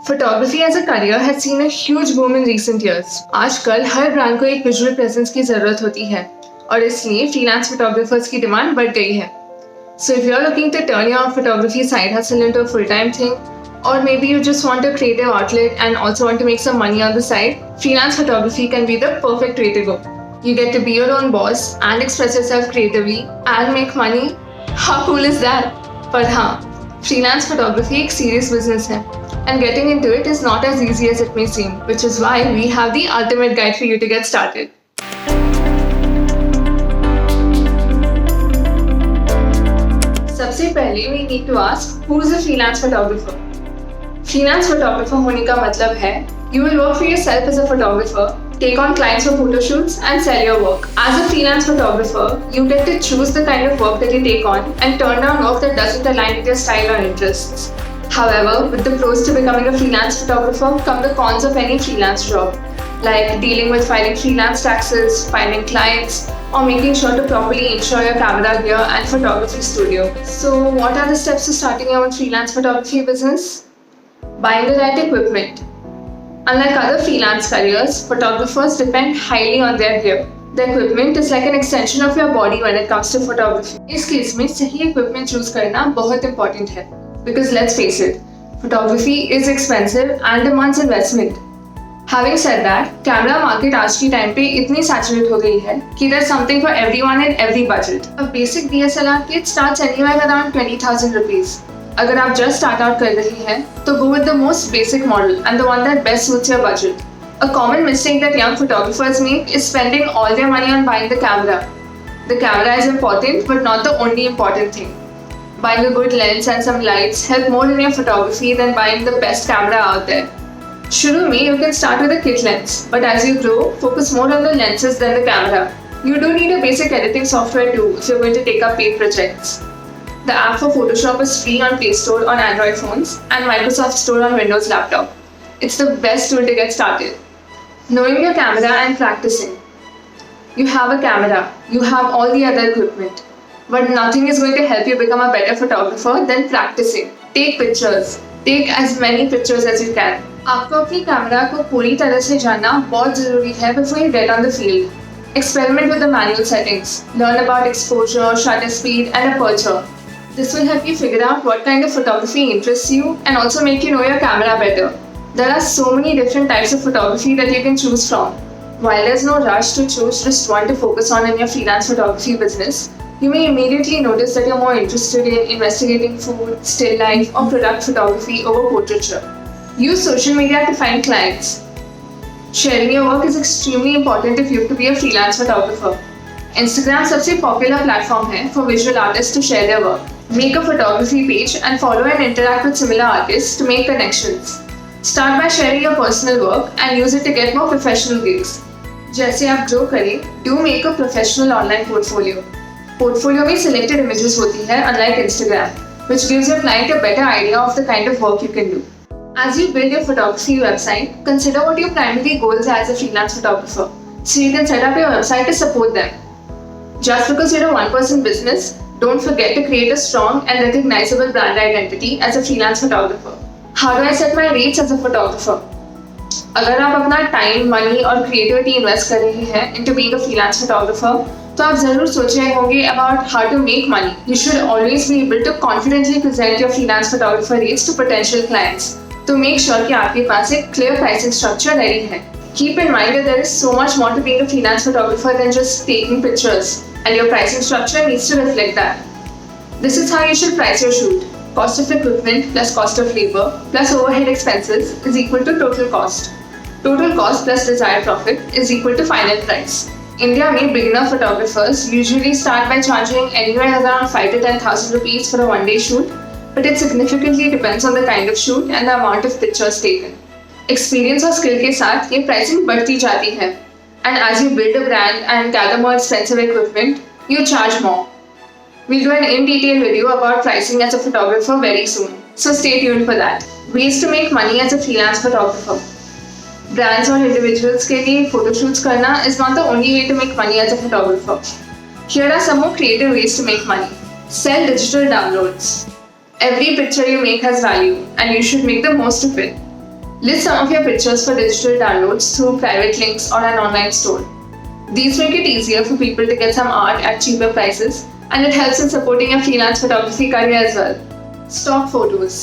Photography as a career has seen a huge boom in recent years. आजकल हर brand को एक visual presence की जरूरत होती है और इसलिए फ्रीलांस फोटोग्राफर्स की डिमांड बढ़ गई है. So if you're looking to turn your photography side hustle into a full-time thing, or maybe you just want a creative outlet and also want to make some money on the side, freelance photography can be the perfect way to go. You get to be your own boss and express yourself creatively and make money. How cool is that? पर हाँ, freelance photography एक serious business है, and getting into it is not as easy as it may seem, which is why we have the ultimate guide for you to get started. सबसे पहले we need to ask who is a freelance photographer. Freelance photographer होने का मतलब है you will work for yourself as a photographer, take on clients for photo shoots and sell your work. As a freelance photographer, you get to choose the kind of work that you take on and turn down work that doesn't align with your style or interests. However, with the pros to becoming a freelance photographer come the cons of any freelance job, like dealing with filing freelance taxes, finding clients, or making sure to properly insure your camera gear and photography studio. So, what are the steps to starting your own freelance photography business? Buying the right equipment. Unlike other freelance careers, photographers depend highly on their gear. The equipment is like an extension of your body when it comes to photography. इस case में सही equipment choose करना बहुत important है. Because let's face it, photography is expensive and demands investment. Having said that, camera market आज की time पे इतनी सैचुरेट हो गई है कि there's something for everyone in every budget. A basic DSLR kit starts anywhere around 20,000 rupees. अगर आप just start out कर रही हैं, तो go with the most basic model and the one that best suits your budget. A common mistake that young photographers make is spending all their money on buying the camera. The camera is important, but not the only important thing. Buying a good lens and some lights help more in your photography than buying the best camera out there. शुरू में you can start with a kit lens, but as you grow, focus more on the lenses than the camera. You do need a basic editing software too if you're going to take up paid projects. The app for Photoshop is free on Play Store on Android phones and Microsoft Store on Windows laptop. It's the best tool to get started. Knowing your camera and practicing. You have a camera, you have all the other equipment, but nothing is going to help you become a better photographer than practicing. Take pictures. Take as many pictures as you can. आपको अपनी camera को पूरी तरह से जानना बहुत जरूरी है before you get on the field. Experiment with the manual settings. Learn about exposure, shutter speed, and aperture. This will help you figure out what kind of photography interests you and also make you know your camera better. There are so many different types of photography that you can choose from. While there's no rush to choose just one to focus on in your freelance photography business, you may immediately notice that you're more interested in investigating food, still life, or product photography over portraiture. Use social media to find clients. Sharing your work is extremely important if you have to be a freelance photographer. Instagram सबसे popular platform है for visual artists to share their work. Make a photography page and follow and interact with similar artists to make connections. Start by sharing your personal work and use it to get more professional gigs. जैसे आप grow करें, do make a professional online portfolio. Portfolio में selected images होती है unlike Instagram, which gives your client a better idea of the kind of work you can do. As you build your photography website, consider what your primary goals are as a freelance photographer, so you can set up your website to support them. Just because you're a one-person business, don't forget to create a strong and recognizable brand identity as a freelance photographer. How do I set my rates as a photographer? अगर आप अपना time, money और creativity invest कर रहे हैं into being a freelance photographer, तो आप जरूर सोच रहे होंगे about how to make money. You should always be able to confidently present your freelance photographer rates to potential clients. तो make sure कि आपके पास एक clear pricing structure ready है. Keep in mind that there is so much more to being a freelance photographer than just taking pictures, and your pricing structure needs to reflect that. This is how you should price your shoot. Cost of equipment plus cost of labor plus overhead expenses is equal to total cost. Total cost plus desired profit is equal to final price. India में beginner photographers usually start by charging anywhere around 5 to 10,000 rupees for a one-day shoot, but it significantly depends on the kind of shoot and the amount of pictures taken. Experience और skill के साथ ये pricing बढ़ती जाती है, and as you build a brand and gather more expensive equipment, you charge more. We'll do an in-detail video about pricing as a photographer very soon, so stay tuned for that. Ways to make money as a freelance photographer. Brands और individuals के लिए photo shoots करना is not the only way to make money as a photographer. Here are some more creative ways to make money. Sell digital downloads. Every picture you make has value, and you should make the most of it. List some of your pictures for digital downloads through private links or an online store. These make it easier for people to get some art at cheaper prices, and it helps in supporting your freelance photography career as well. Stock photos.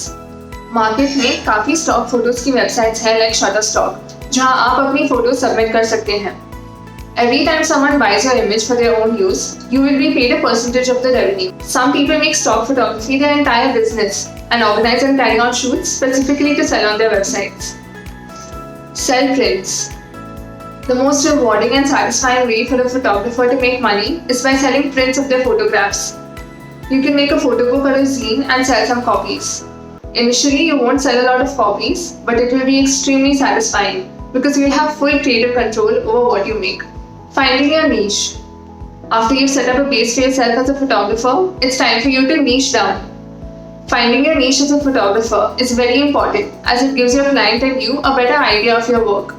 Market में काफ़ी stock photos की websites हैं like Shutterstock, जहां आप अपनी photo submit कर सकते हैं. Every time someone buys your image for their own use, you will be paid a percentage of the revenue. Some people make stock photography their entire business and organize and carry out shoots specifically to sell on their websites. Sell prints. The most rewarding and satisfying way for a photographer to make money is by selling prints of their photographs. You can make a photo book or a zine and sell some copies. Initially, you won't sell a lot of copies, but it will be extremely satisfying because you'll have full creative control over what you make. Finding your niche. After you've set up a base for yourself as a photographer, it's time for you to niche down. Finding your niche as a photographer is very important as it gives your client and you a better idea of your work.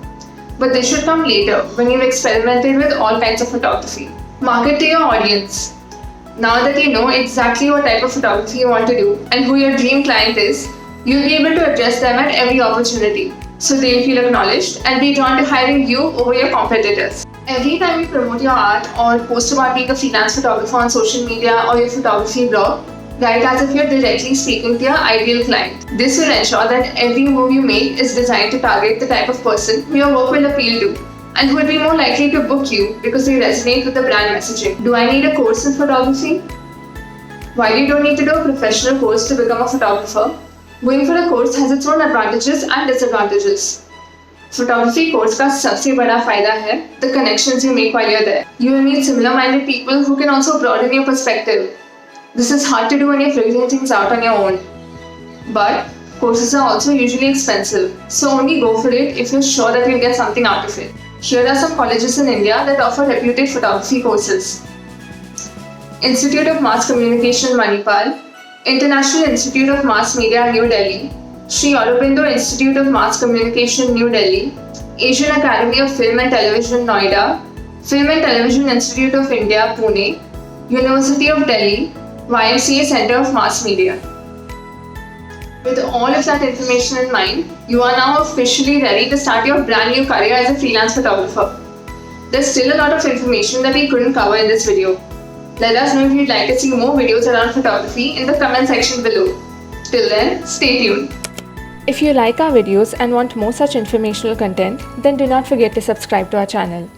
But this should come later when you've experimented with all kinds of photography. Market to your audience. Now that you know exactly what type of photography you want to do and who your dream client is, you'll be able to address them at every opportunity. So they'll feel acknowledged and be drawn to hiring you over your competitors. Every time you promote your art or post about being a freelance photographer on social media or your photography blog, write as if you're directly speaking to your ideal client. This will ensure that every move you make is designed to target the type of person who your work will appeal to and who will be more likely to book you because they resonate with the brand messaging. Do I need a course in photography? While you don't need to do a professional course to become a photographer, going for a course has its own advantages and disadvantages. Photography course का सबसे बड़ा फायदा है the connections you make while you're there. You will meet similar-minded people who can also broaden your perspective. This is hard to do when you're figuring things out on your own. But courses are also usually expensive, so only go for it if you're sure that you'll get something out of it. Here are some colleges in India that offer reputed photography courses. Institute of Mass Communication, Manipal, International Institute of Mass Media, New Delhi, Sri Aurobindo Institute of Mass Communication, New Delhi, Asian Academy of Film and Television, Noida, Film and Television Institute of India, Pune, University of Delhi, YMCA Center of Mass Media. With all of that information in mind, you are now officially ready to start your brand new career as a freelance photographer. There's still a lot of information that we couldn't cover in this video. Let us know if you'd like to see more videos around photography in the comment section below. Till then, stay tuned. If you like our videos and want more such informational content, then do not forget to subscribe to our channel.